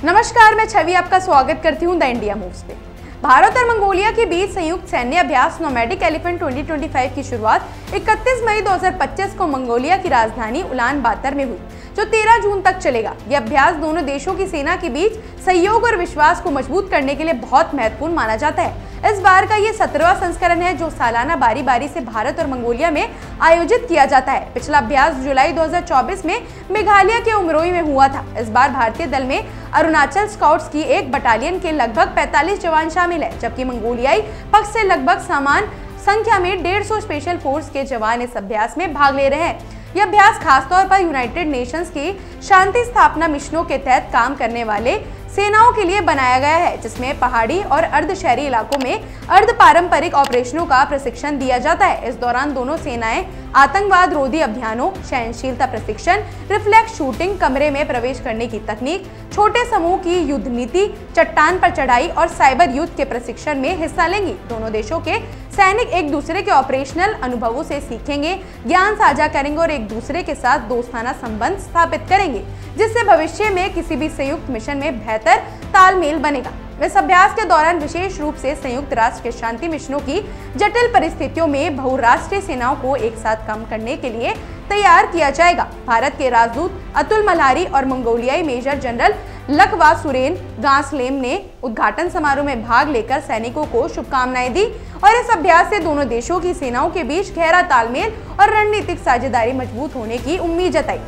नमस्कार, मैं छवि आपका स्वागत करती हूं द इंडिया मूव्स पे। भारत और मंगोलिया के बीच संयुक्त सैन्य अभ्यास नोमैडिक एलिफेंट 2025 की शुरुआत 31 मई 2025 को मंगोलिया की राजधानी उलान बातर में हुई, जो 13 जून तक चलेगा। यह अभ्यास दोनों देशों की सेना के बीच सहयोग और विश्वास को मजबूत करने के लिए बहुत महत्वपूर्ण माना जाता है। इस बार का ये 17वां संस्करण है, जो सालाना बारी बारी से भारत और मंगोलिया में आयोजित किया जाता है। पिछला अभ्यास जुलाई 2024 में मेघालय के उमरोई में हुआ था। इस बार भारतीय दल में अरुणाचल स्काउट्स की एक बटालियन के लगभग 45 जवान शामिल है, जबकि मंगोलियाई पक्ष से लगभग समान संख्या में 150 स्पेशल फोर्स के जवान इस अभ्यास में भाग ले रहे हैं। यह अभ्यास खासतौर पर यूनाइटेड नेशंस की शांति स्थापना मिशनों के तहत काम करने वाले सेनाओं के लिए बनाया गया है, जिसमें पहाड़ी और अर्ध शहरी इलाकों में अर्ध पारंपरिक ऑपरेशनों का प्रशिक्षण दिया जाता है। इस दौरान दोनों सेनाएं आतंकवाद रोधी अभियानों, सहनशीलता प्रशिक्षण, रिफ्लेक्स शूटिंग, कमरे में प्रवेश करने की तकनीक, छोटे समूह की युद्ध नीति, चट्टान पर चढ़ाई और साइबर युद्ध के प्रशिक्षण में हिस्सा लेंगी। दोनों देशों के सैनिक एक दूसरे के ऑपरेशनल अनुभवों से सीखेंगे, ज्ञान साझा करेंगे और एक दूसरे के साथ दोस्ताना संबंध स्थापित करेंगे, जिससे भविष्य में किसी भी संयुक्त मिशन में बेहतर तालमेल बनेगा। इस अभ्यास के दौरान विशेष रूप से संयुक्त राष्ट्र के शांति मिशनों की जटिल परिस्थितियों में बहुराष्ट्रीय सेनाओं को एक साथ काम करने के लिए तैयार किया जाएगा। भारत के राजदूत अतुल मल्हारी और मंगोलियाई मेजर जनरल लखवा सुरेन गांसलेम ने उद्घाटन समारोह में भाग लेकर सैनिकों को शुभकामनाएं दी और इस अभ्यास से दोनों देशों की सेनाओं के बीच गहरा तालमेल और रणनीतिक साझेदारी मजबूत होने की उम्मीद जताई।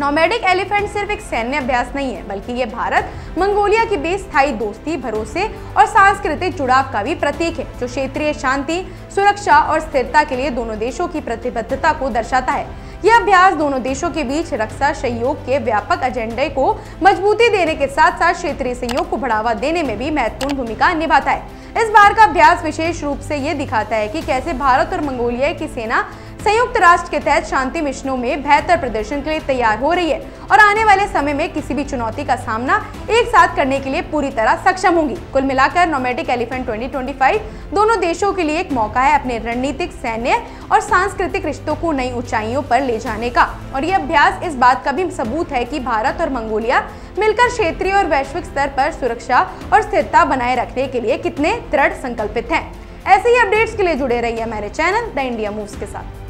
नोमैडिक एलिफेंट सिर्फ एक सैन्य अभ्यास नहीं है, बल्कि ये भारत मंगोलिया के बीच स्थायी दोस्ती, भरोसे और सांस्कृतिक जुड़ाव का भी प्रतीक है, जो क्षेत्रीय शांति, सुरक्षा और स्थिरता के लिए दोनों देशों की प्रतिबद्धता को दर्शाता है। यह अभ्यास दोनों देशों के बीच रक्षा सहयोग के व्यापक एजेंडे को मजबूती देने के साथ साथ क्षेत्रीय सहयोग को बढ़ावा देने में भी महत्वपूर्ण भूमिका निभाता है। इस बार का अभ्यास विशेष रूप से ये दिखाता है कि कैसे भारत और मंगोलिया की सेना संयुक्त राष्ट्र के तहत शांति मिशनों में बेहतर प्रदर्शन के लिए तैयार हो रही है और आने वाले समय में किसी भी चुनौती का सामना एक साथ करने के लिए पूरी तरह सक्षम होंगी। कुल मिलाकर नोमैडिक एलिफेंट 2025 दोनों देशों के लिए एक मौका है अपने रणनीतिक, सैन्य और सांस्कृतिक रिश्तों को नई ऊंचाइयों पर ले जाने का। और यह अभ्यास इस बात का भी सबूत है कि भारत और मंगोलिया मिलकर क्षेत्रीय और वैश्विक स्तर पर सुरक्षा और स्थिरता बनाए रखने के लिए कितने दृढ़ संकल्पित हैं। ऐसे ही अपडेट्स के लिए जुड़े रहिए हमारे चैनल द इंडिया मूव्स के साथ।